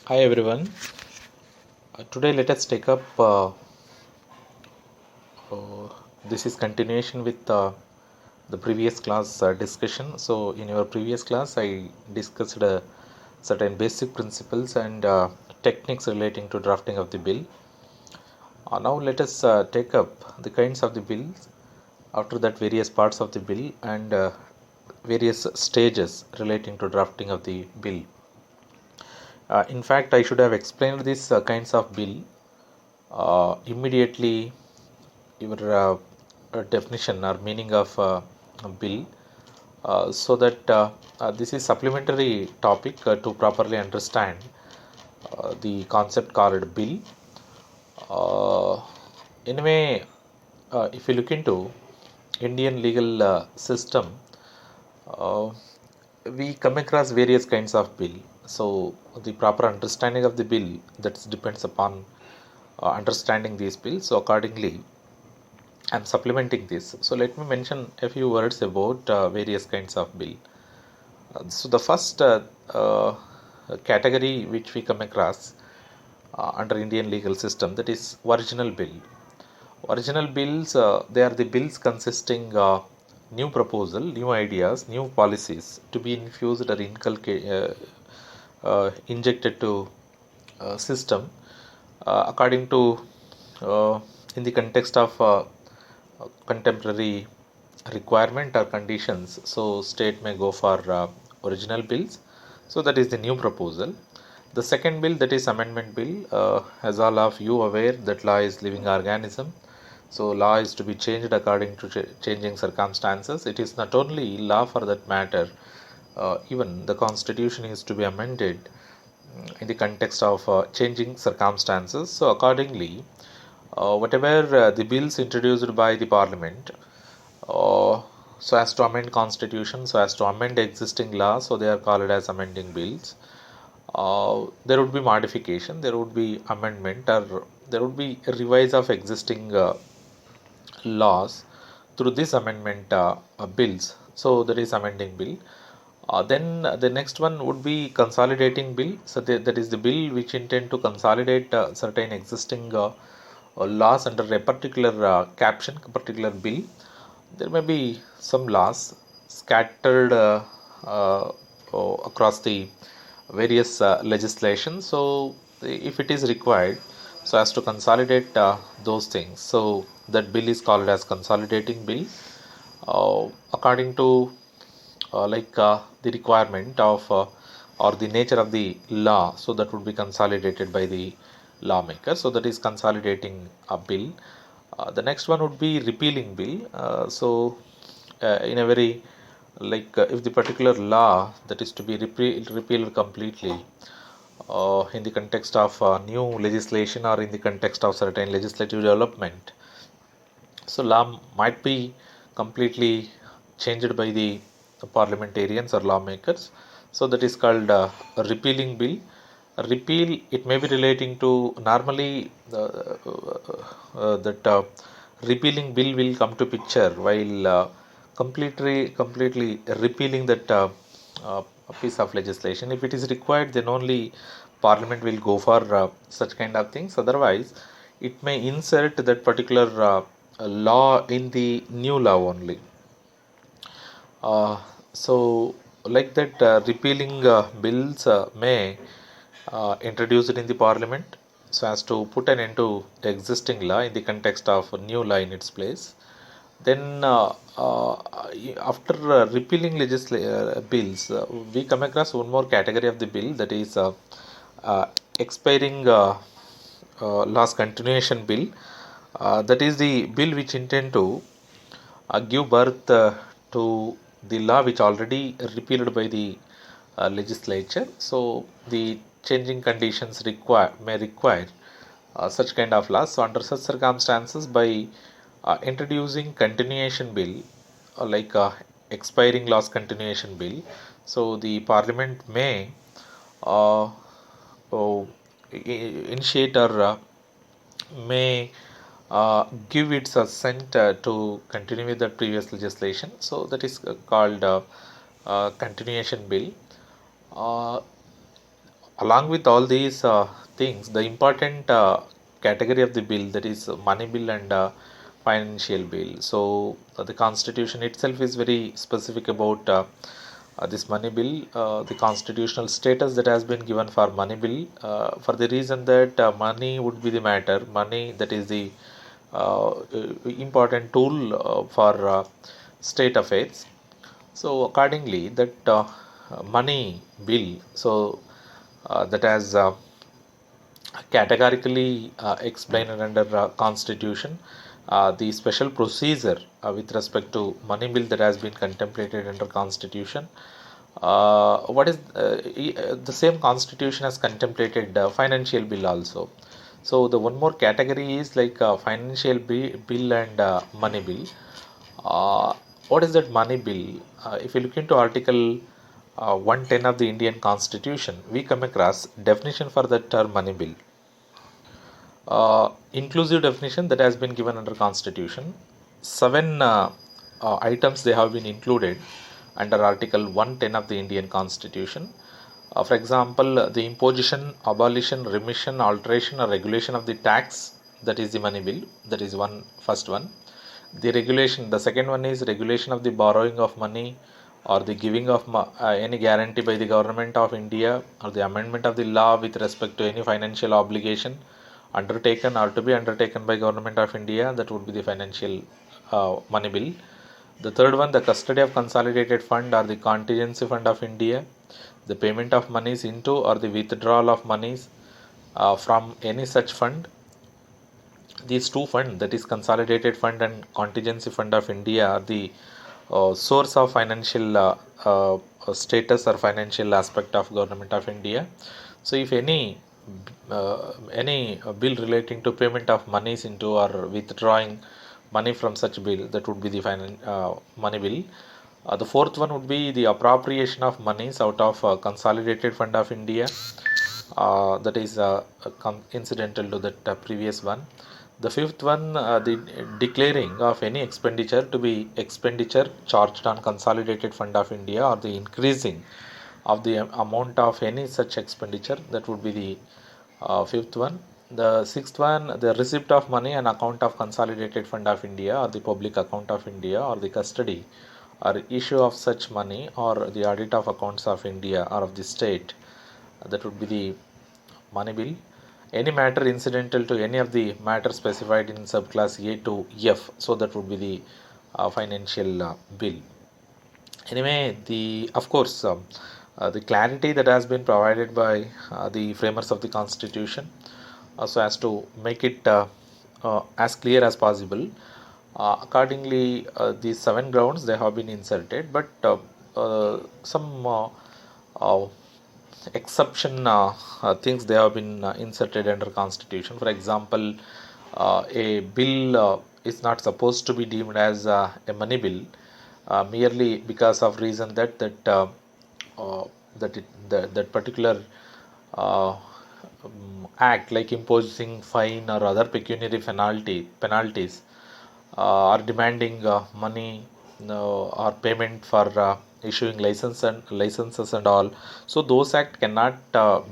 Hi everyone. Today let us take up this is continuation with the previous class discussion. So in your previous class I discussed certain basic principles and techniques relating to drafting of the bill. Now let us take up the kinds of the bills, after that various parts of the bill and various stages relating to drafting of the bill. In fact, I should have explained these kinds of bill immediately your definition or meaning of a bill, so that this is supplementary topic to properly understand the concept called bill. uh, anyway, if you look into Indian legal system, uh, we come across various kinds of bill. So the proper understanding of the bill, that depends upon understanding these bills. So accordingly I'm supplementing this. So let me mention a few words about various kinds of bill. So the first category which we come across under Indian legal system, that is original bill. Original bills, they are the bills consisting new proposal, new ideas, new policies to be infused or injected to system according to in the context of contemporary requirement or conditions. So state may go for original bills. So that is the new proposal. The second bill, that is amendment bill. As all of you aware, that law is living organism. So law is to be changed according to changing circumstances. It is not only law for that matter. Even the constitution is to be amended in the context of changing circumstances. So accordingly, whatever the bills introduced by the parliament, uh, so as to amend constitution, so as to amend existing laws, so they are called as amending bills. There would be modification, there would be amendment, or there would be a revise of existing laws through this amendment bills. So that is amending bill. Then the next one would be consolidating bill. So that is the bill which intend to consolidate certain existing laws under a particular caption, particular bill. There may be some laws scattered across the various legislation. So if it is required, so as to consolidate those things, so that bill is called as consolidating bill, according to the requirement of or the nature of the law. So that would be consolidated by the lawmaker. So that is consolidating a bill. The next one would be repealing bill. In a very if the particular law that is to be repealed completely in the context of new legislation or in the context of certain legislative development, so law might be completely changed by the parliamentarians or lawmakers. So that is called a repealing bill. A repeal, it may be relating to normally that repealing bill will come to picture while completely repealing that piece of legislation. If it is required, then only parliament will go for such kind of things. Otherwise, it may insert that particular law in the new law only. So, like that, repealing bills may introduce it in the parliament so as to put an end to the existing law in the context of a new law in its place. Then, after repealing bills, we come across one more category of the bill, that is uh, expiring last continuation bill. That is the bill which intend to give birth to the law which already repealed by the legislature. So the changing conditions may require such kind of laws. So under such circumstances, by introducing continuation bill, like expiring laws continuation bill, so the parliament may uh, oh, initiate or may give its assent to continue with the previous legislation. So that is called continuation bill. Uh, Along with all these things, the important category of the bill, that is money bill and financial bill. So the constitution itself is very specific about this money bill, the constitutional status that has been given for money bill, for the reason that money would be the matter, money, that is the important tool for state affairs. So accordingly, that money bill, so that has categorically explained under constitution, the special procedure with respect to money bill that has been contemplated under constitution. What is the same constitution has contemplated financial bill also. So the one more category is like financial bill and money bill. What is that money bill? If you look into Article 110 of the Indian Constitution, we come across definition for the term money bill. Inclusive definition that has been given under Constitution. Seven items they have been included under Article 110 of the Indian Constitution. For example, the imposition, abolition, remission, alteration, or regulation of the tax, that is the money bill. That is first one. The regulation, the second one is regulation of the borrowing of money or the giving of any guarantee by the government of India, or the amendment of the law with respect to any financial obligation undertaken or to be undertaken by government of India, that would be the financial money bill. The third one, the custody of consolidated fund or the contingency fund of India, the payment of monies into or the withdrawal of monies from any such fund. These two funds, that is consolidated fund and contingency fund of India, are the source of financial status or financial aspect of government of India. So if any bill relating to payment of monies into or withdrawing money from such bill, that would be the money bill. The fourth one would be the appropriation of monies out of consolidated fund of India, that is incidental to that previous one. The fifth one, the declaring of any expenditure to be expenditure charged on consolidated fund of India, or the increasing of the amount of any such expenditure, that would be the fifth one. The sixth one, the receipt of money on account of consolidated fund of India or the public account of India, or the custody or issue of such money, or the audit of accounts of India or of the state, that would be the money bill. Any matter incidental to any of the matters specified in subclass A to F, so that would be the financial bill. Anyway, the of course the clarity that has been provided by the framers of the Constitution, so as to make it as clear as possible. Accordingly, these 7 grounds they have been inserted, but some exception things they have been inserted under Constitution. For example, a bill is not supposed to be deemed as a money bill merely because of reason that particular uh, act, like imposing fine or other pecuniary penalties, or demanding money or payment for issuing licenses and all. So those act cannot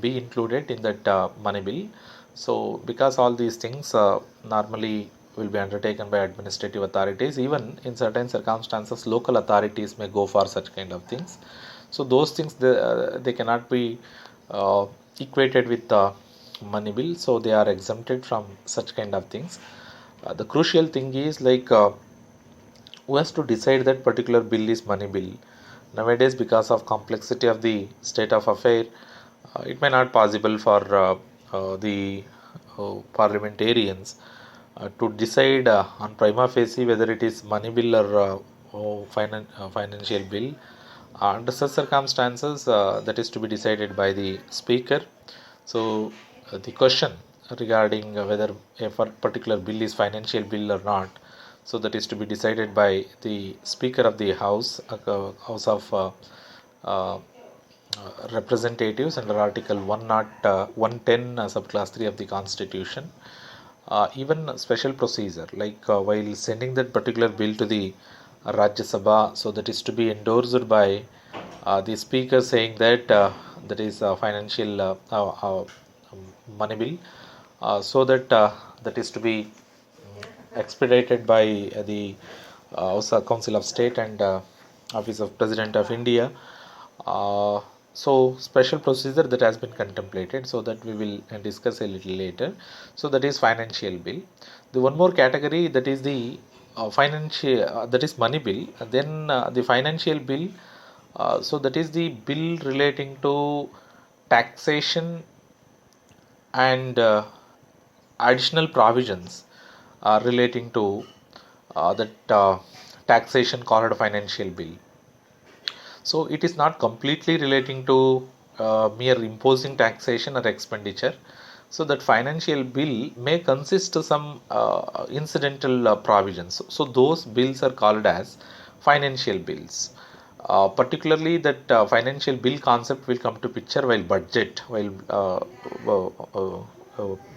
be included in that money bill. So because all these things normally will be undertaken by administrative authorities, even in certain circumstances local authorities may go for such kind of things. So those things they cannot be equated with money bill, so they are exempted from such kind of things. The crucial thing is like who has to decide that particular bill is money bill. Nowadays, because of complexity of the state of affair, it may not possible for the parliamentarians to decide on prima facie whether it is money bill or financial bill. Under such circumstances, that is to be decided by the speaker. So the question regarding whether a particular bill is financial bill or not, so that is to be decided by the speaker of the house of uh, representatives under article 110 subclass 3 of the constitution. Even special procedure, like while sending that particular bill to the Rajya Sabha, so that is to be endorsed by the speaker saying that that is financial money bill, so that that is to be expedited by the Council of State and Office of President of India. Uh, so special procedure that has been contemplated, so that we will discuss a little later. So that is financial bill. The one more category, that is the financial, that is money bill. And then the financial bill. So that is the bill relating to taxation and additional provisions relating to that taxation called financial bill. So it is not completely relating to mere imposing taxation or expenditure. So that financial bill may consist of some incidental provisions. So those bills are called as financial bills. Particularly that financial bill concept will come to picture while budget, while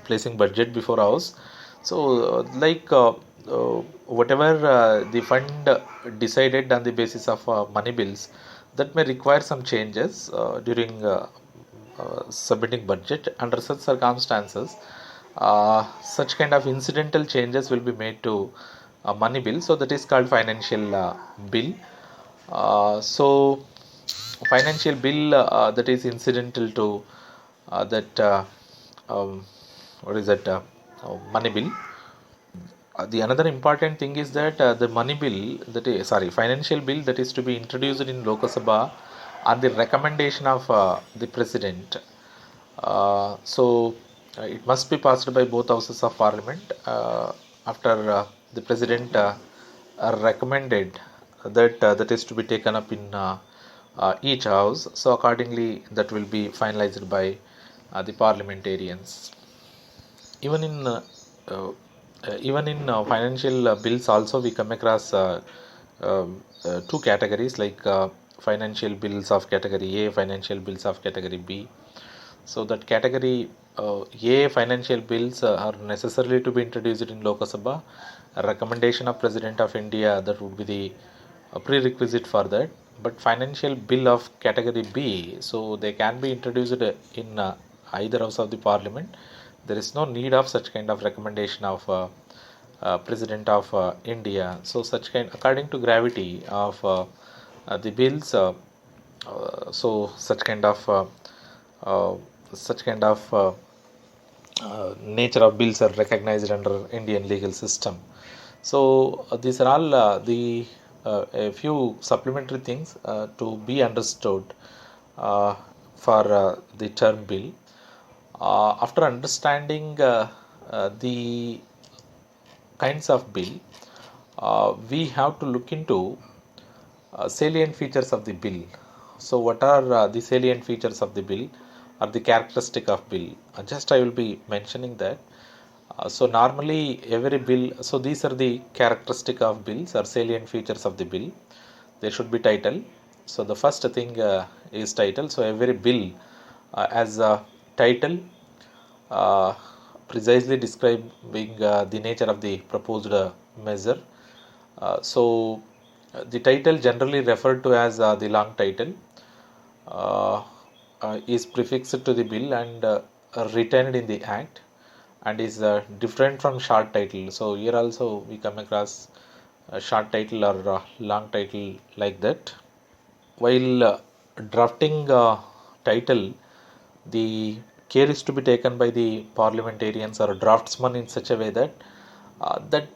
placing budget before us. So whatever the fund decided on the basis of money bills, that may require some changes during submitting budget. Under such circumstances, such kind of incidental changes will be made to money bill. So that is called financial bill. So financial bill that is incidental to that what is that money bill. The another important thing is that the money bill, that is sorry, financial bill, that is to be introduced in Lok Sabha on the recommendation of the president. It must be passed by both houses of parliament after the president recommended that that is to be taken up in each house. So accordingly, that will be finalized by the parliamentarians. Even in financial bills also, we come across two categories, like financial bills of category A, financial bills of category B. So that category A financial bills are necessarily to be introduced in Lok Sabha. A recommendation of President of India, that would be the prerequisite for that. But financial bill of category B, so they can be introduced in either house of the parliament. There is no need of such kind of recommendation of President of India. So such kind, according to gravity of the bills, so such kind of nature of bills are recognized under Indian legal system. So these are all a few supplementary things to be understood for the term bill. After understanding the kinds of bill, we have to look into salient features of the bill. So what are the salient features of the bill, or the characteristic of bill? Just I will be mentioning that. So normally every bill, so these are the characteristic of bills or salient features of the bill. There should be title. So the first thing is title. So every bill as a title, uh, precisely describing the nature of the proposed measure. The title, generally referred to as the long title, uh, is prefixed to the bill and retained in the act, and is different from short title. So here also we come across a short title or long title like that. While drafting title, the care is to be taken by the parliamentarians or draftsman in such a way that that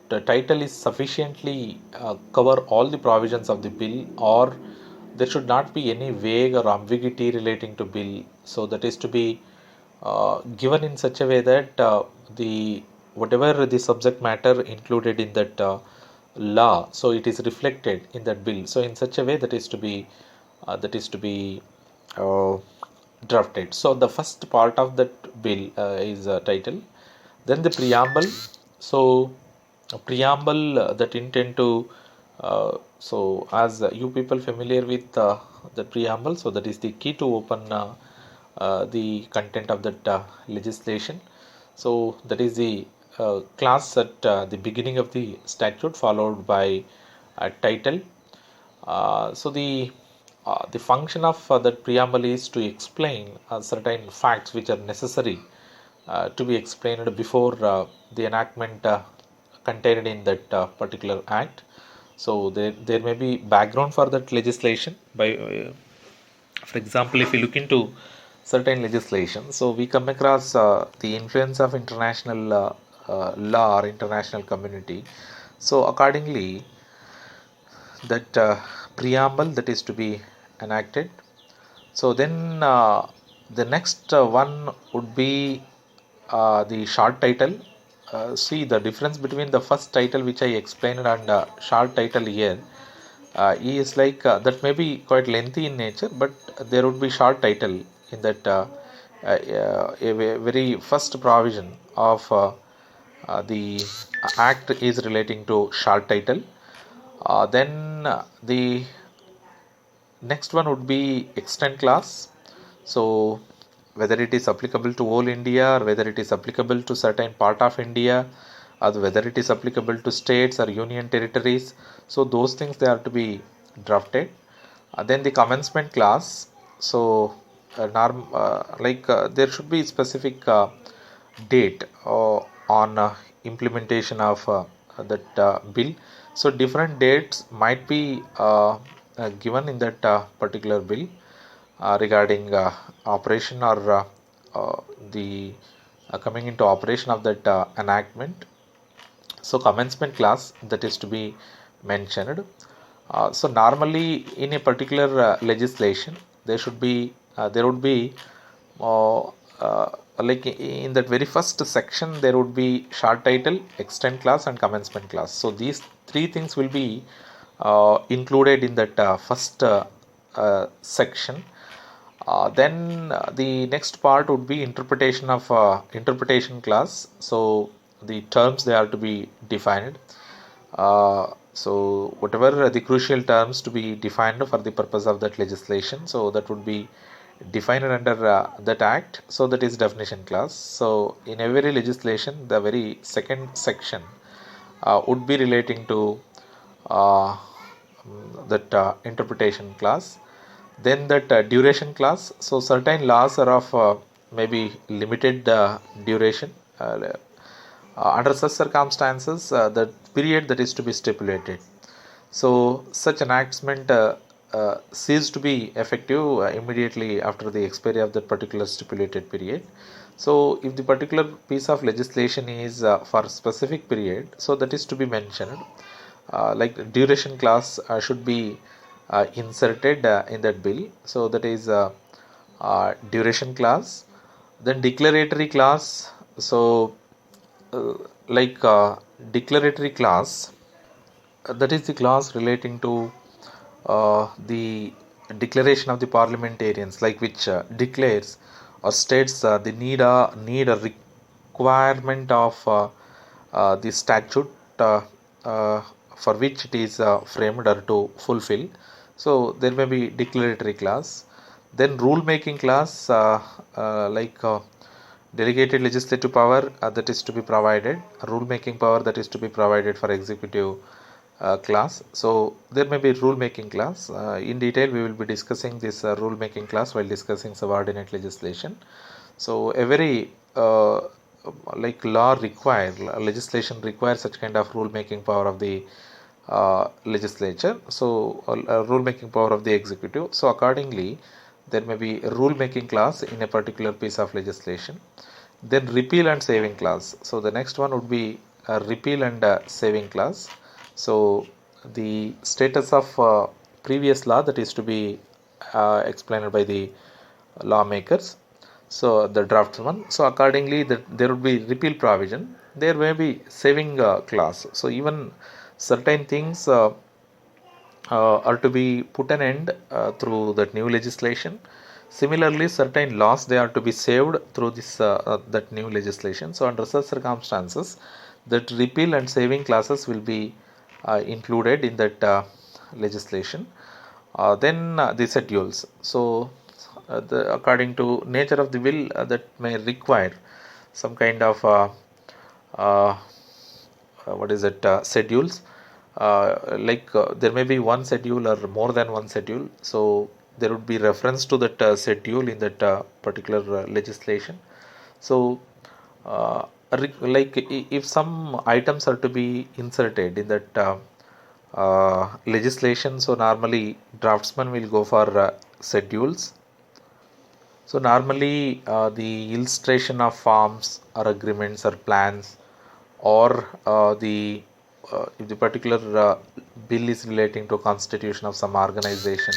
the title is sufficiently cover all the provisions of the bill, or there should not be any vague or ambiguity relating to bill. So that is to be given in such a way that the whatever the subject matter included in that law, so it is reflected in that bill. So in such a way that is to be uh, drafted. So the first part of that bill is a title. Then the preamble. So a preamble that intend to as you people familiar with the preamble, so that is the key to open the content of that legislation. So that is the clause at the beginning of the statute, followed by a title. So the the function of that preamble is to explain certain facts which are necessary to be explained before the enactment contained in that particular act. So there may be background for that legislation by for example, if you look into certain legislation, so we come across the influence of international law or international community. So accordingly, that preamble that is to be enacted. So then the next one would be the short title. See the difference between the first title which I explained and short title here is like that may be quite lengthy in nature, but there would be short title in that very first provision of the act is relating to short title. Then the next one would be extent clause. So whether it is applicable to whole India or whether it is applicable to certain part of India or whether it is applicable to states or union territories. So those things they are to be drafted. Then the commencement clause. So there should be specific date on implementation of that bill. So different dates might be given in that particular bill regarding operation or the coming into operation of that enactment. So commencement clause that is to be mentioned. So normally in a particular legislation there would be uh, like in that very first section there would be short title, extent clause and commencement clause. So these three things will be included in that first section. Then the next part would be interpretation of interpretation clause. So the terms they are to be defined. So whatever the crucial terms to be defined for the purpose of that legislation, so that would be defined under that act. So that is definition clause. So in every legislation, the very second section would be relating to uh, that interpretation clause. Then that duration clause. So certain laws are of maybe limited duration. Under such circumstances, the period that is to be stipulated. So such enactment cease to be effective immediately after the expiry of that particular stipulated period. So if the particular piece of legislation is for specific period, so that is to be mentioned. Like duration clause should be inserted in that bill. So that is duration clause. Then declaratory clause. So like declaratory clause, that is the clause relating to the declaration of the parliamentarians, like which declares or states the need a requirement of the statute for which it is framed or to fulfill. So there may be declaratory clause. Then rule making clause, delegated legislative power that is to be provided, rule making power that is to be provided for executive class. So there may be rule making class. In detail we will be discussing this rule making class while discussing subordinate legislation. So every like law require legislation requires such kind of rule making power of the legislature. So rule making power of the executive. So accordingly there may be a rule making clause in a particular piece of legislation. Then repeal and saving clause. So the next one would be a repeal and saving clause. So the status of previous law that is to be explained by the lawmakers, so the draftsman. So accordingly there would be repeal provision, there may be saving clause. So even certain things are to be put an end through that new legislation. Similarly, certain laws they are to be saved through this that new legislation. So under such circumstances, that repeal and saving clauses will be included in that legislation. Then the schedules. So according to nature of the bill, that may require some kind of uh, what is it schedules. There may be one schedule or more than one schedule. So there would be reference to that schedule in that particular legislation. So like if some items are to be inserted in that legislation, so normally draftsman will go for schedules. So normally the illustration of forms or agreements or plans, or the if the particular bill is relating to constitution of some organization,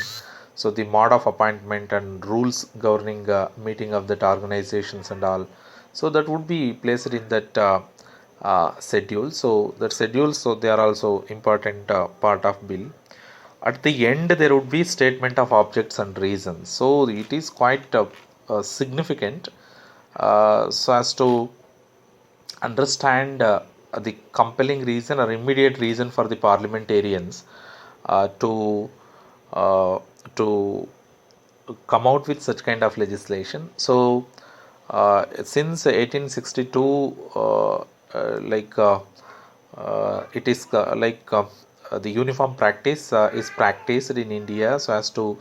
so the mode of appointment and rules governing meeting of that organizations and all, so that would be placed in that schedule. So that schedule, so they are also important part of bill. At the end there would be statement of objects and reasons, so it is quite significant so as to understand the compelling reason or immediate reason for the parliamentarians uh, to come out with such kind of legislation. So since 1862 it is the uniform practice is practiced in India so as to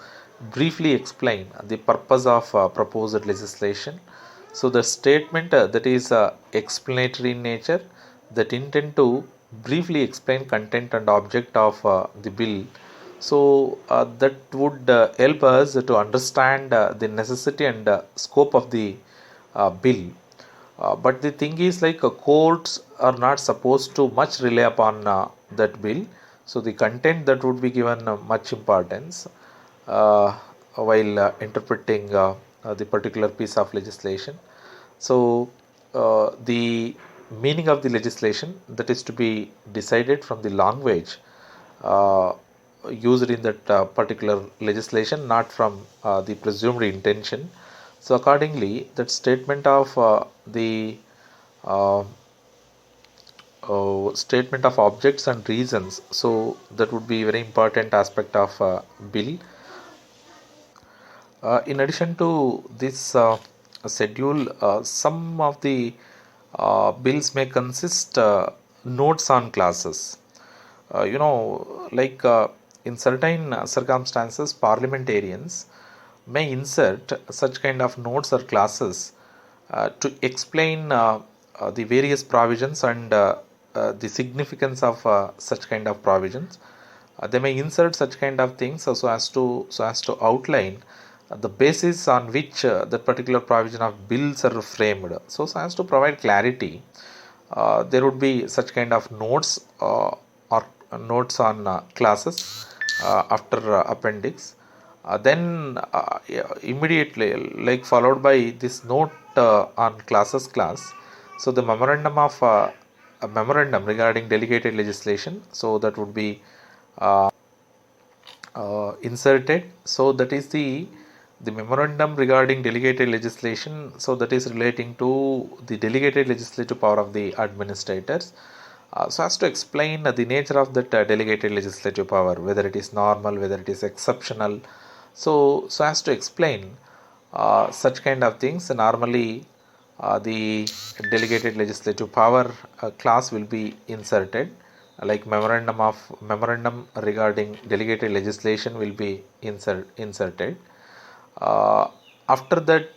briefly explain the purpose of proposed legislation. So the statement that is explanatory in nature, that intend to briefly explain content and object of the bill. So that would help us to understand the necessity and scope of the bill. But the thing is, like courts are not supposed to much rely upon that bill. So the content that would be given much importance while interpreting the particular piece of legislation. So the meaning of the legislation that is to be decided from the language uh, used in that particular legislation, not from the presumed intention. So accordingly, that statement of the uh, statement of objects and reasons, so that would be very important aspect of bill. In addition to this schedule, some of the bills may consist notes on classes. In certain circumstances, parliamentarians may insert such kind of notes or classes to explain the various provisions and the significance of such kind of provisions. They may insert such kind of things so as to outline the basis on which that particular provision of bills are framed. So as to provide clarity, there would be such kind of notes or notes on classes after appendix. Then immediately, like followed by this note on classes class, so the memorandum of a memorandum regarding delegated legislation, so that would be inserted. So that is the memorandum regarding delegated legislation, so that is relating to the delegated legislative power of the administrators, so as to explain the nature of that delegated legislative power, whether it is normal, whether it is exceptional. So as to explain such kind of things, normally the delegated legislative power class will be inserted, like memorandum regarding delegated legislation will be inserted. uh, After that,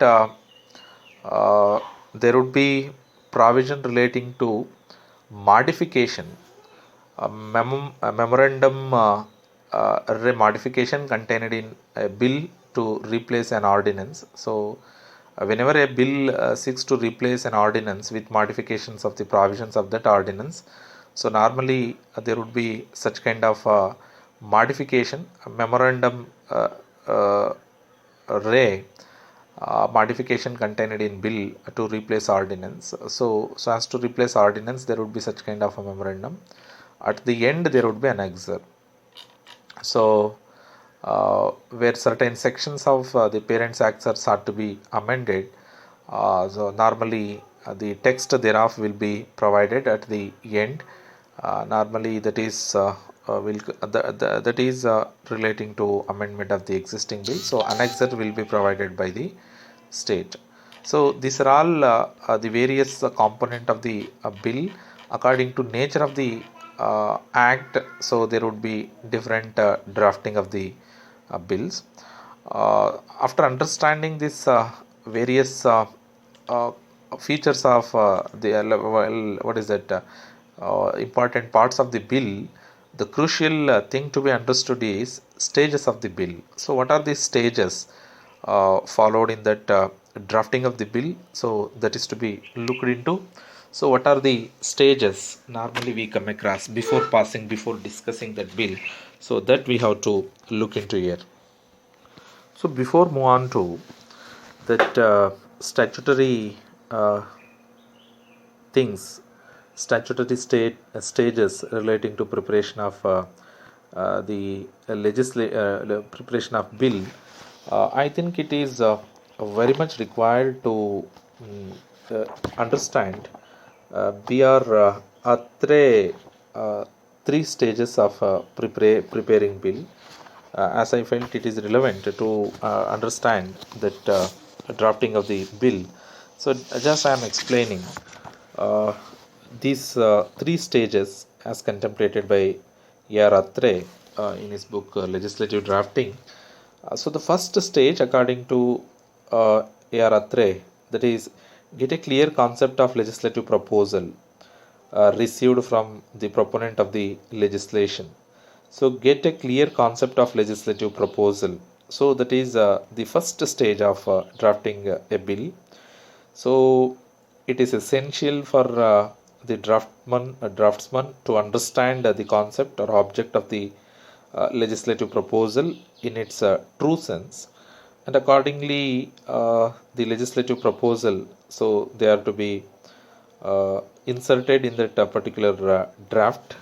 there would be provision relating to modification, a memorandum modification contained in a bill to replace an ordinance. So whenever a bill seeks to replace an ordinance with modifications of the provisions of that ordinance, so normally there would be such kind of modification, a memorandum uh, array modification contained in bill to replace ordinance. So as to replace ordinance, there would be such kind of a memorandum. At the end, there would be an annexure. So where certain sections of the Parents Act are sought to be amended, so normally the text thereof will be provided at the end. Normally that is that is relating to amendment of the existing bill. So annexure will be provided by the state. So these are all the various component of the bill according to nature of the act. So there would be different drafting of the bills. After understanding this various uh, features of what is that important parts of the bill, the crucial thing to be understood is stages of the bill. So what are the stages followed in that drafting of the bill? So that is to be looked into. So what are the stages normally we come across before discussing that bill? So that we have to look into here. So before move on to that statutory things, statutory stages relating to preparation of the preparation of bill, I think it is very much required to understand. We are at three stages of preparing bill. As I felt it is relevant to understand that drafting of the bill. So just I am explaining uh, these three stages as contemplated by A.R. Atre in his book Legislative Drafting. So the first stage, according to A.R. Atre, that is get a clear concept of legislative proposal received from the proponent of the legislation. So get a clear concept of legislative proposal. So that is the first stage of drafting a bill. So it is essential for the draftsman to understand the concept or object of the legislative proposal in its true sense, and accordingly the legislative proposal, so they are to be inserted in that particular draft.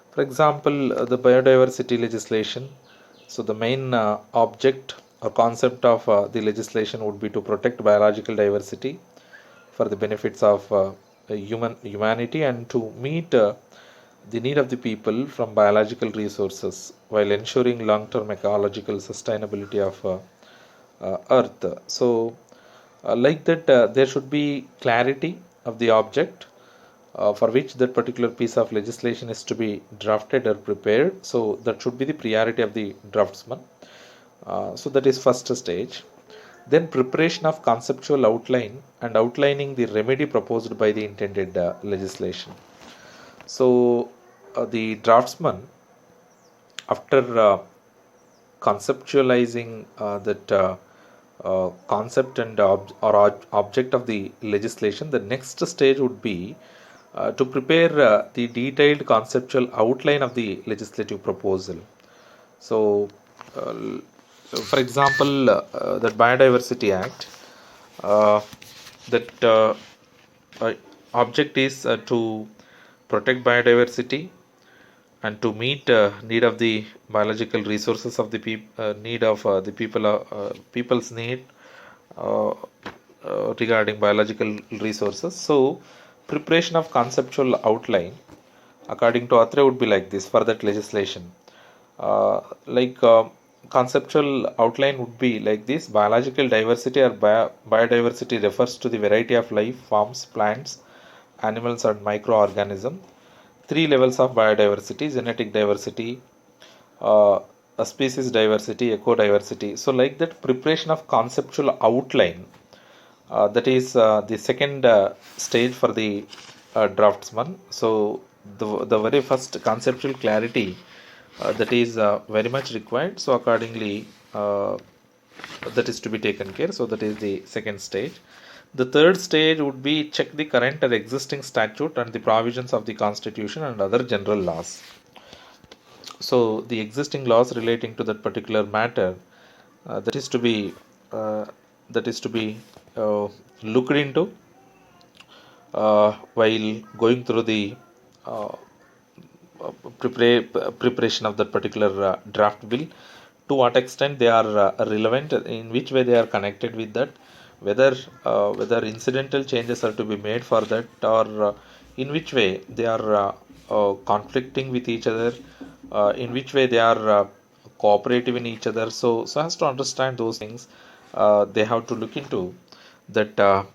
For example, the biodiversity legislation. So the main object or concept of the legislation would be to protect biological diversity for the benefits of humanity and to meet the need of the people from biological resources while ensuring long-term ecological sustainability of Earth. So, like that, there should be clarity of the object for which that particular piece of legislation is to be drafted or prepared. So that should be the priority of the draftsman. So that is first stage. Then preparation of conceptual outline and outlining the remedy proposed by the intended legislation. So the draftsman, after conceptualizing that concept and object of the legislation, the next stage would be to prepare the detailed conceptual outline of the legislative proposal. So, for example, the Biodiversity Act, uh, that uh, object is to protect biodiversity and to meet need of the biological resources of the need of the people's need uh, regarding biological resources. So preparation of conceptual outline according to Atre would be like this for that legislation. Like conceptual outline would be like this: biological diversity or biodiversity refers to the variety of life forms, plants, animals and microorganisms. Three levels of biodiversity: genetic diversity, a species diversity, ecodiversity. So like that, preparation of conceptual outline, that is the second stage for the draftsman. So the very first conceptual clarity that is very much required. So accordingly, that is to be taken care. So that is the second stage. The third stage would be check the current or existing statute and the provisions of the constitution and other general laws. So the existing laws relating to that particular matter, that is to be uh, that is to be looked into while going through the uh, preparation of that particular draft bill. To what extent they are relevant, in which way they are connected with that, whether incidental changes are to be made for that, or in which way they are conflicting with each other, in which way they are cooperative in each other. So as to understand those things, they have to look into that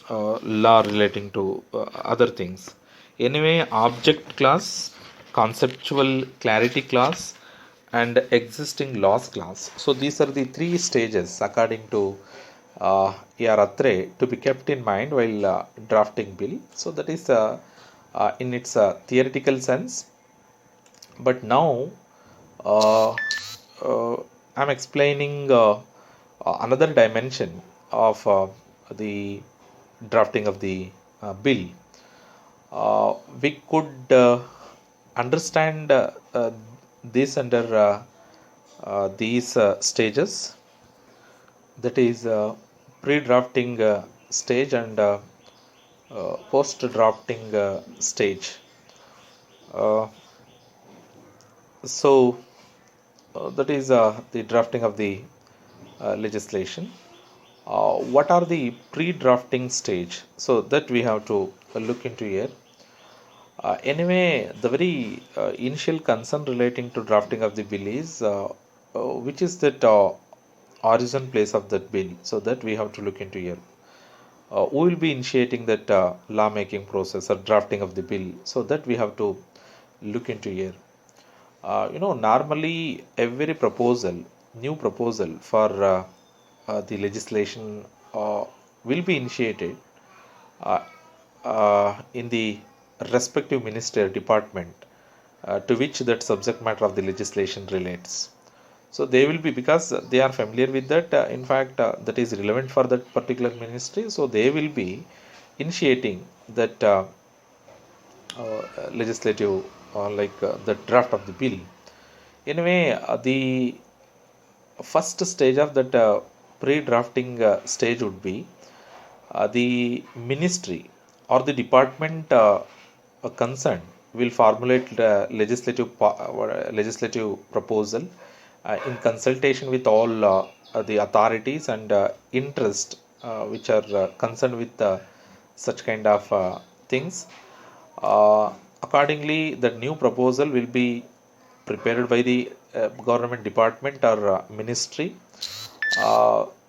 law relating to other things. Anyway, object class, conceptual clarity class, and existing laws class. So these are the three stages according to A.R. Atre to be kept in mind while drafting bill. So that is in its theoretical sense. But now uh, I'm explaining another dimension of the drafting of the bill. We could understand this under these stages, that is pre-drafting stage and post-drafting stage. Uh, so that is the drafting of the legislation. What are the pre-drafting stage? So that we have to look into here. Anyway, the very initial concern relating to drafting of the bill is which is that origin place of that bill. So that we have to look into here. Who will be initiating that law making process or drafting of the bill? So that we have to look into here. Normally every new proposal for the legislation will be initiated uh, in the respective ministry or department to which that subject matter of the legislation relates. So they will be, because they are familiar with that, in fact, that is relevant for that particular ministry. So they will be initiating that legislative the draft of the bill. Anyway, the first stage of that pre-drafting stage would be the ministry or the department concerned will formulate legislative proposal in consultation with all the authorities and interest which are concerned with such kind of things. Accordingly, the new proposal will be prepared by the government department or ministry.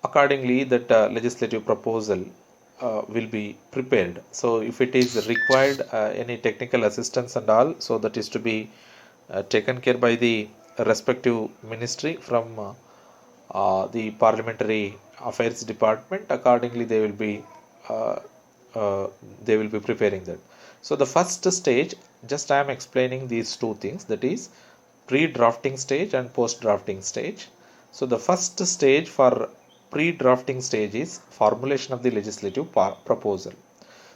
Accordingly, that legislative proposal will be prepared. So, if it is required any technical assistance and all, so that is to be taken care by the respective ministry from the parliamentary affairs department. Accordingly, uh, they will be preparing that. So the first stage, just I am explaining these two things, that is pre-drafting stage and post-drafting stage. So the first stage for pre-drafting stage is formulation of the legislative proposal.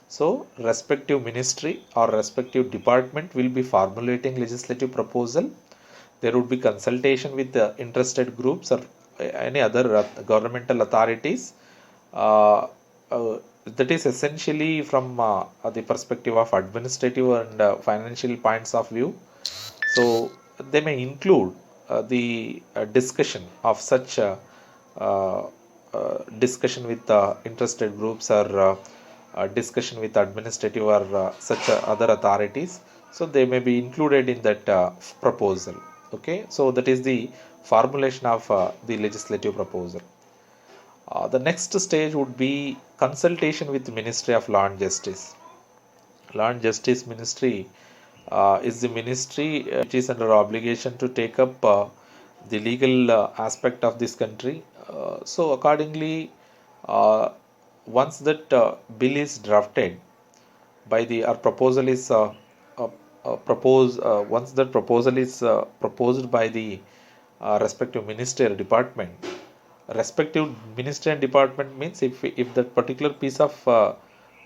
So respective ministry or respective department will be formulating legislative proposal. There would be consultation with the interested groups or any other governmental authorities. Uh, that is essentially from the perspective of administrative and financial points of view. So they may include the discussion of such uh, discussion with interested groups or discussion with administrative or such other authorities. So they may be included in that proposal. Okay, so that is the formulation of the legislative proposal. The next stage would be consultation with the Ministry of Law and Justice. Law and Justice Ministry is the ministry which is under obligation to take up the legal aspect of this country. So accordingly, uh, once that bill is drafted by the our proposal is uh, proposed, once that proposal is proposed by the respective ministry or department, respective ministry and department means if that particular piece of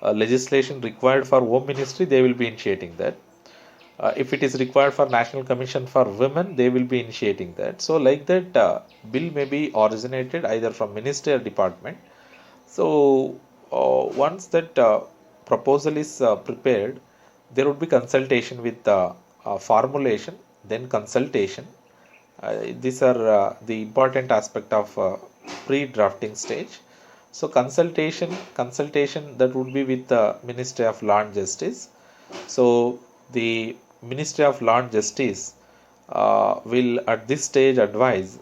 legislation required for home ministry, they will be initiating that. If it is required for National Commission for Women, they will be initiating that. So like that, bill may be originated either from ministry or department. So once that proposal is prepared, there would be consultation with formulation, then consultation. These are the important aspect of pre-drafting stage. So consultation that would be with the Ministry of Law and Justice. So the Ministry of Law and Justice will at this stage advise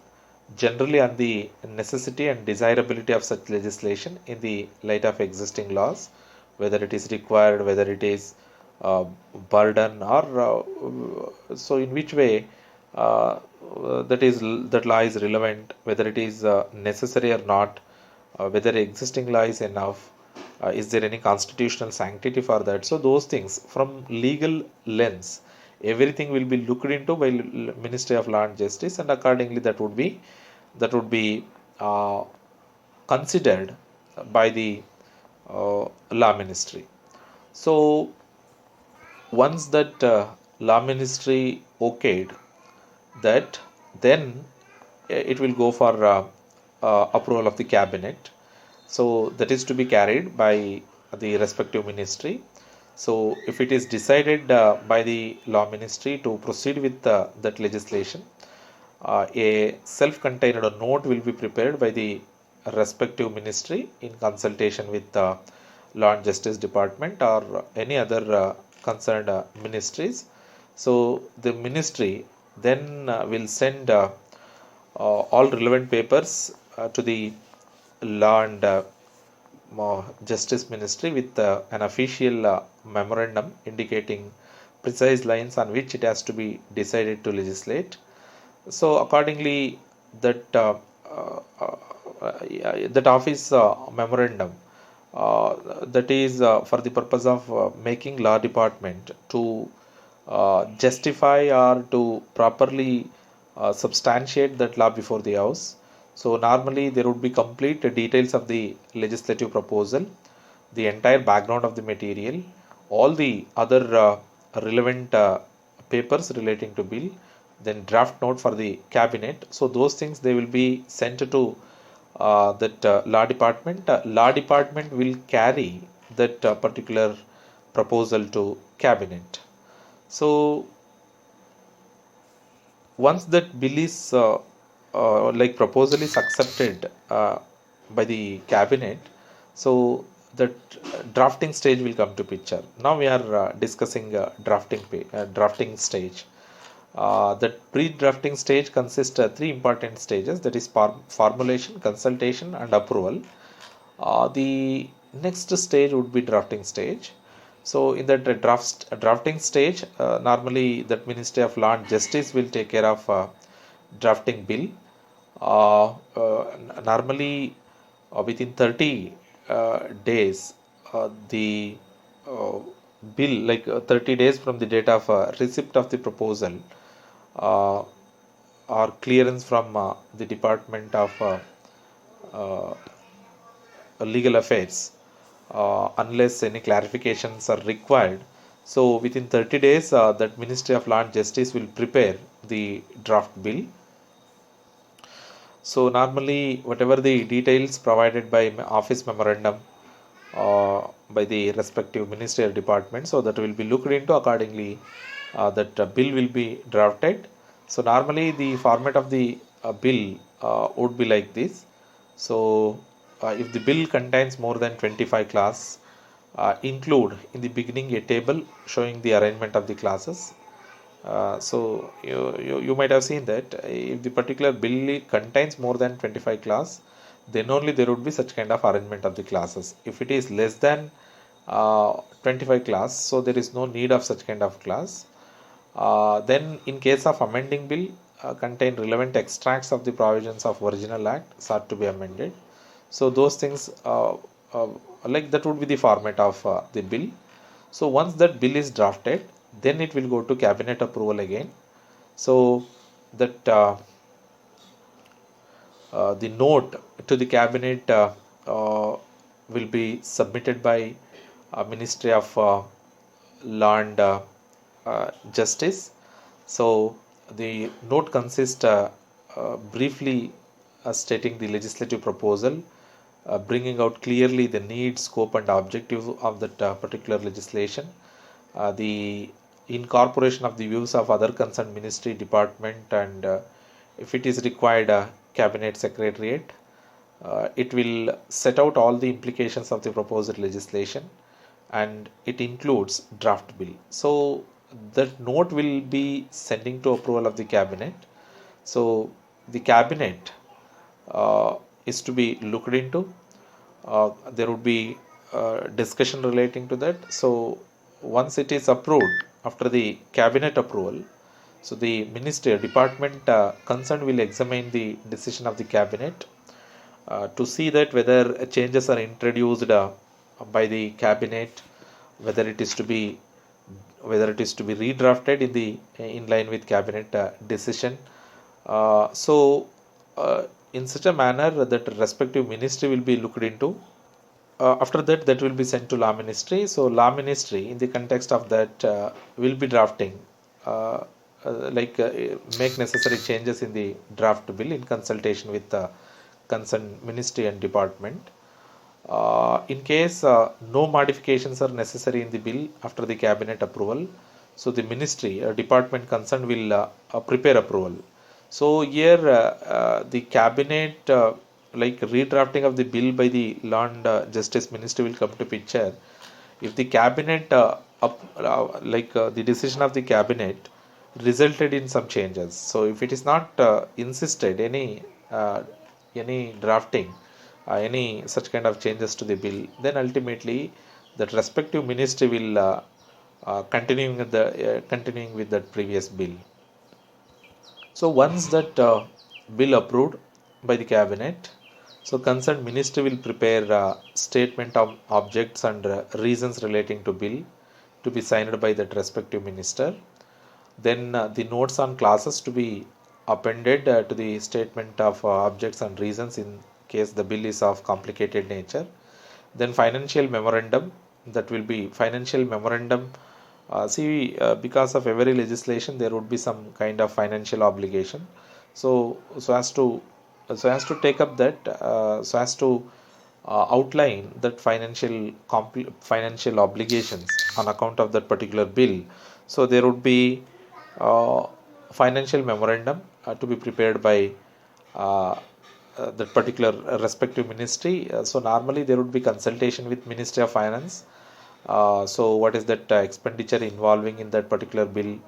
generally on the necessity and desirability of such legislation in the light of existing laws, whether it is required, whether it is uh, burden, or so in which way uh, that law is relevant, whether it is necessary or not, whether existing law is enough, is there any constitutional sanctity for that. So those things from legal lens, everything will be looked into by Ministry of Law and Justice, and accordingly that would be uh, considered by the law ministry. So once that law ministry okayed that, then it will go for approval of the cabinet. So that is to be carried by the respective ministry. So if it is decided by the law ministry to proceed with that legislation, a self-contained note will be prepared by the respective ministry in consultation with the Law and Justice Department or any other concerned ministries. So the ministry then will send all relevant papers to the Law and Justice Ministry with an official memorandum indicating precise lines on which it has to be decided to legislate. So accordingly, that that office memorandum, that is for the purpose of making law department to justify or to properly substantiate that law before the house. So normally there would be complete details of the legislative proposal, the entire background of the material, all the other relevant papers relating to bill, then draft note for the cabinet. So those things they will be sent to that law department. Law department will carry that particular proposal to cabinet. So once that bill is like proposal is accepted by the cabinet, so that drafting stage will come to picture. Now we are discussing drafting stage. That pre-drafting stage consists of three important stages, that is formulation, consultation and approval. The next stage would be drafting stage. So in that drafting stage, normally that Ministry of Law and Justice will take care of drafting bill. Normally within 30 days, the uh, bill, like 30 days from the date of receipt of the proposal uh, or clearance from the Department of uh, Legal Affairs, unless any clarifications are required. So within 30 days, that Ministry of Law and Justice will prepare the draft bill. So normally, whatever the details provided by office memorandum by the respective ministerial department, so that will be looked into accordingly. That bill will be drafted. So normally, the format of the bill would be like this. So if the bill contains more than 25 class, include in the beginning a table showing the arrangement of the classes. So you might have seen that if the particular bill contains more than 25 class, then only there would be such kind of arrangement of the classes. If it is less than 25 class, so there is no need of such kind of class. Then in case of amending bill, contain relevant extracts of the provisions of original act sought to be amended. So those things like that would be the format of the bill. So once that bill is drafted, then it will go to cabinet approval again. So that the note to the cabinet will be submitted by Ministry of Law and Justice. So the note consists briefly stating the legislative proposal, bringing out clearly the need, scope, and objective of that particular legislation, the incorporation of the views of other concerned ministry, department, and if it is required, cabinet secretariat. It will set out all the implications of the proposed legislation, and it includes draft bill. So that note will be sending to approval of the cabinet. So the cabinet is to be looked into. There would be discussion relating to that. So once it is approved after the cabinet approval, So the ministry department concerned will examine the decision of the cabinet to see that whether changes are introduced by the cabinet, whether it is to be redrafted in line with cabinet decision. So in such a manner that respective ministry will be looked into. After that, that will be sent to law ministry. So law ministry in the context of that will be drafting uh, make necessary changes in the draft bill in consultation with the concerned ministry and department. In case no modifications are necessary in the bill after the cabinet approval, so the ministry department concerned will prepare approval. So here the cabinet redrafting of the bill by the law and justice ministry will come to picture if the cabinet the decision of the cabinet resulted in some changes. So if it is not insisted uh, any drafting any such kind of changes to the bill, then ultimately that respective ministry will continuing with that previous bill. So once that bill approved by the cabinet, so concerned ministry will prepare statement of objects and reasons relating to bill to be signed by that respective minister. Then the notes on classes to be appended to the statement of objects and reasons in case the bill is of complicated nature. Then financial memorandum, that will be financial memorandum. Because of every legislation, there would be some kind of financial obligation. So as to take up that, so as to outline that financial obligations on account of that particular bill. So there would be uh, financial memorandum to be prepared by uh, that particular respective ministry. So normally there would be consultation with Ministry of Finance. So what is that expenditure involving in that particular bill?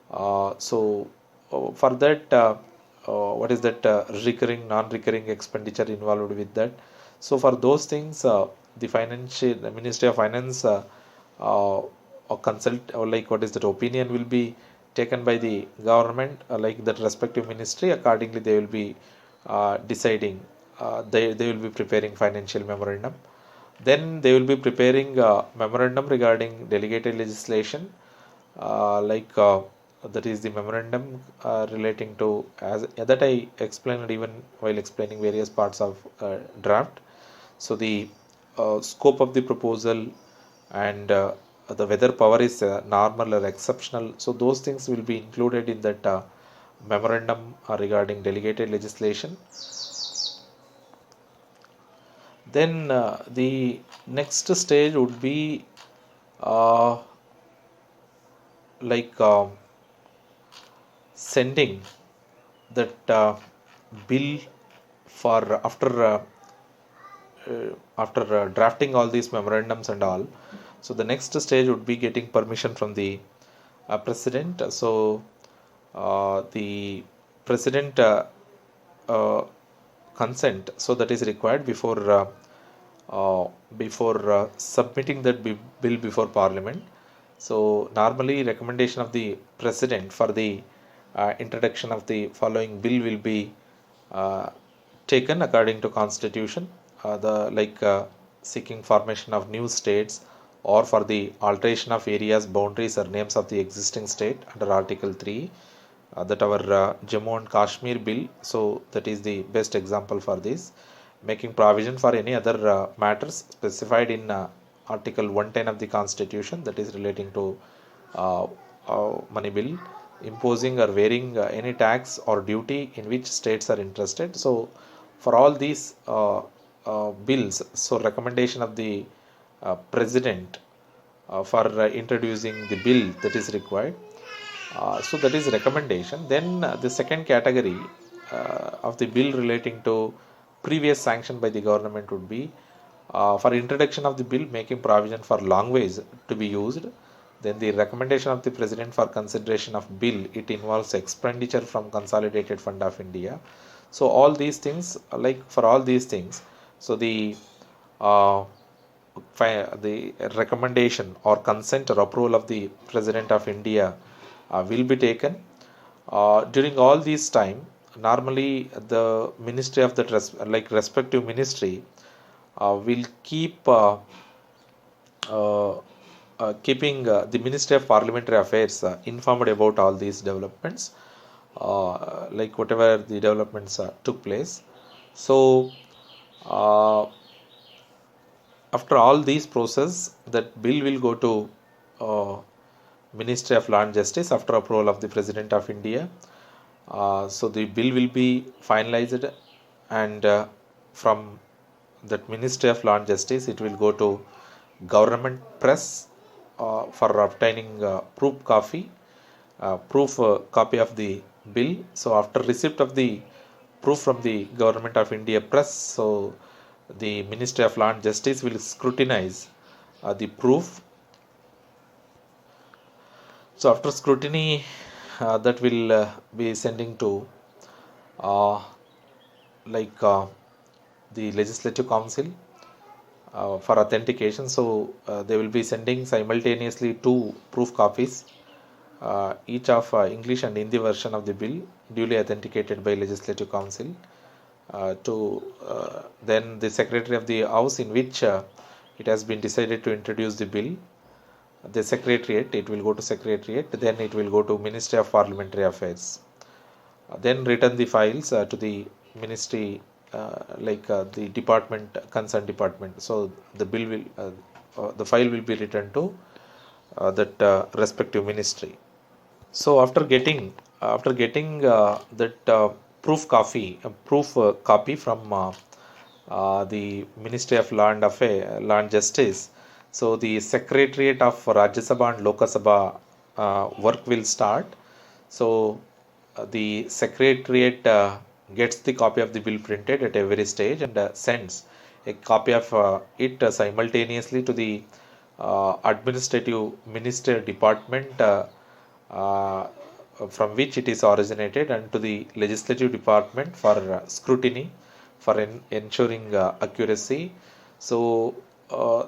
For that, what is that recurring, non-recurring expenditure involved with that? So for those things, the Ministry of Finance or consult or like what is that opinion will be taken by the government, like that respective ministry. Accordingly, they will be deciding. They will be preparing financial memorandum. Then they will be preparing memorandum regarding delegated legislation, that is the memorandum relating to as that I explained even while explaining various parts of draft. So the scope of the proposal and the whether power is normal or exceptional. So those things will be included in that memorandum regarding delegated legislation. Then the next stage would be uh, like sending that bill for after drafting all these memorandums and all. So the next stage would be getting permission from the president. So the president uh, consent, so that is required before submitting that bill before parliament. So normally recommendation of the president for the introduction of the following bill will be uh, taken according to constitution, the seeking formation of new states or for the alteration of areas, boundaries or names of the existing state under article 3, that our Jammu and Kashmir bill. So that is the best example for this, making provision for any other matters specified in article 110 of the constitution, that is relating to uh, money bill, imposing or varying any tax or duty in which states are interested. So for all these bills, so recommendation of the president for introducing the bill, that is required. So that is recommendation. Then the second category of the bill relating to previous sanction by the government would be for introduction of the bill making provision for language to be used. Then the recommendation of the president for consideration of bill, it involves expenditure from consolidated fund of India. So all these things, for all these things, so uh, the recommendation or consent or approval of the president of India will be taken. During all this time, normally the ministry of that like respective ministry will keep uh, keeping the Ministry of Parliamentary Affairs informed about all these developments, like whatever the developments took place. So, uh, after all these process, that bill will go to uh, Ministry of Law and Justice after approval of the President of India. So the bill will be finalized, and from that Ministry of Law and Justice, it will go to government press for obtaining proof copy of the bill. So after receipt of the proof from the Government of India press, so the Ministry of Law and Justice will scrutinize the proof. So after scrutiny, that will be sending to uh, like the Legislative Council for authentication. So they will be sending simultaneously two proof copies, each of English and Hindi version of the bill, duly authenticated by Legislative Council, to then the Secretary of the House, in which it has been decided to introduce the bill. The Secretariat, it will go to Secretariat, then it will go to Ministry of Parliamentary Affairs. Then return the files to the ministry, the department, concerned department. So the bill will, the file will be returned to that respective ministry. So after getting that proof copy from the Ministry of Law and Justice, so the Secretariat of Rajya Sabha and Lok Sabha work will start. So the Secretariat gets the copy of the bill printed at every stage and sends a copy of it simultaneously to the Administrative Minister Department, uh, from which it is originated, and to the Legislative Department for scrutiny, for ensuring accuracy. So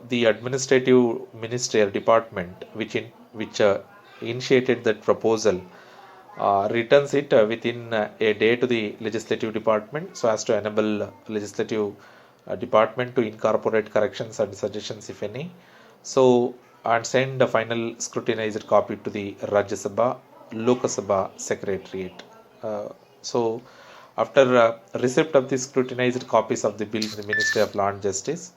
the Administrative Minister Department, which initiated that proposal, returns it within a day to the Legislative Department, so as to enable Legislative Department to incorporate corrections and suggestions, if any. So, and send a final scrutinized copy to the Rajya Sabha, Lok Sabha Secretariat. So, after receipt of the scrutinized copies of the bill in the Ministry of Law and Justice,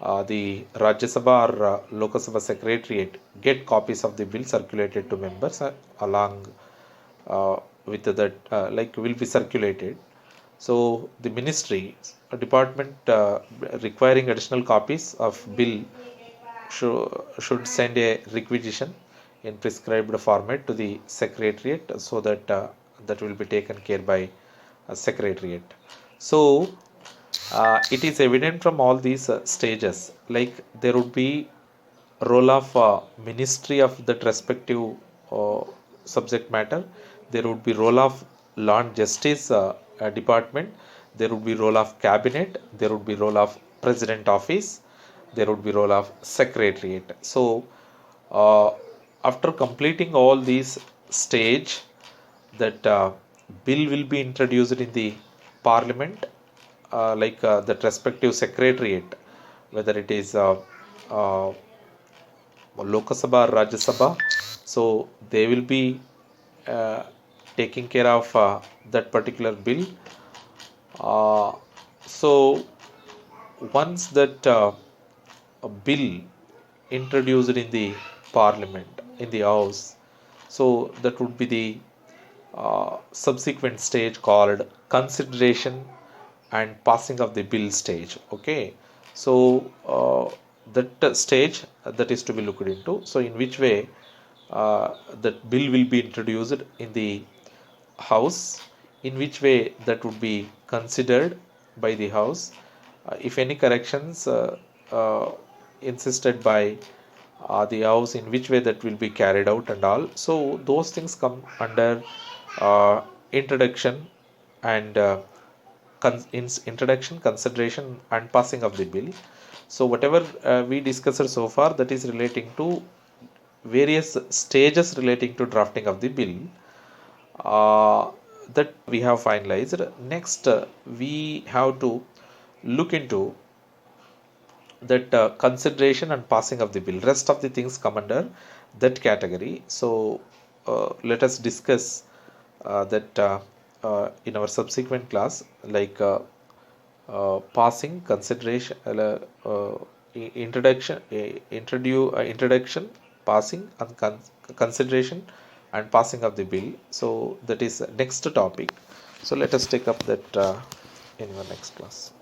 the Rajya Sabha or Lok Sabha Secretariat get copies of the bill circulated to members along with that, will be circulated. So the ministry department requiring additional copies of bill should send a requisition in prescribed format to the secretariat, so that that will be taken care by secretariat. So it is evident from all these stages, like there would be role of ministry of that respective uh, subject matter. There would be role of law and justice department. There would be role of cabinet. There would be role of president office. There would be role of secretariat. So uh, after completing all these stage, that bill will be introduced in the parliament, that respective secretariat, whether it is uh, Lok Sabha or Rajya Sabha. So they will be uh, taking care of that particular bill. So once that a bill introduced in the parliament, in the house, so that would be the subsequent stage called consideration and passing of the bill stage. Okay, so that stage that is to be looked into. So in which way that bill will be introduced in the house, in which way that would be considered by the house, if any corrections uh, insisted by the house, in which way that will be carried out and all. So those things come under uh, introduction and introduction, consideration and passing of the bill. So whatever we discussed so far, that is relating to various stages relating to drafting of the bill. uh, that we have finalized. Next, we have to look into that consideration and passing of the bill. Rest of the things come under that category. So let us discuss that in our subsequent class, like passing, consideration, introduction, passing, and consideration, and passing of the bill. So that is next topic. So let us take up that in our next class.